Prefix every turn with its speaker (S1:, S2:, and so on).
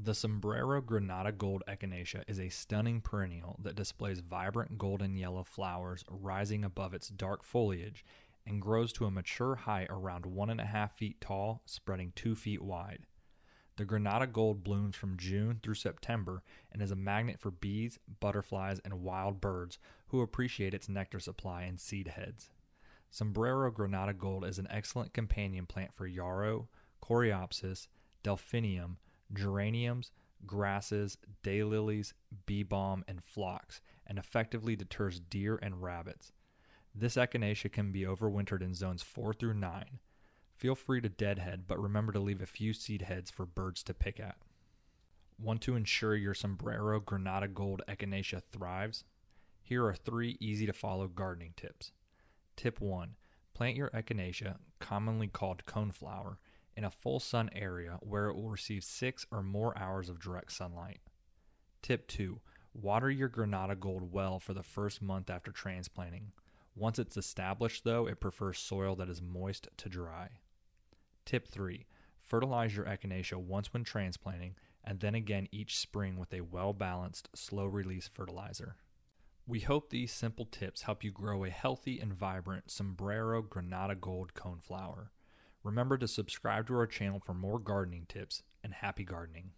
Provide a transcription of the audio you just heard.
S1: The Sombrero Granada Gold Echinacea is a stunning perennial that displays vibrant golden yellow flowers rising above its dark foliage and grows to a mature height around 1.5 feet tall, spreading 2 feet wide. The Granada Gold blooms from June through September and is a magnet for bees, butterflies, and wild birds who appreciate its nectar supply and seed heads. Sombrero Granada Gold is an excellent companion plant for Yarrow, Coreopsis, Delphinium, Geraniums, grasses, Daylilies, bee balm, and Phlox, and effectively deters deer and rabbits. This echinacea can be overwintered in zones 4 through 9. Feel free to deadhead, but remember to leave a few seed heads for birds to pick at. Want to ensure your Sombrero Granada Gold Echinacea thrives? Here are 3 easy-to-follow gardening tips. Tip 1. Plant your echinacea, commonly called coneflower, in a full sun area where it will receive 6 or more hours of direct sunlight. Tip 2. Water your Granada Gold well for the first month after transplanting. Once it's established, though, it prefers soil that is moist to dry. Tip 3. Fertilize your echinacea once when transplanting, and then again each spring with a well-balanced, slow-release fertilizer. We hope these simple tips help you grow a healthy and vibrant Sombrero Granada Gold coneflower. Remember to subscribe to our channel for more gardening tips, and happy gardening.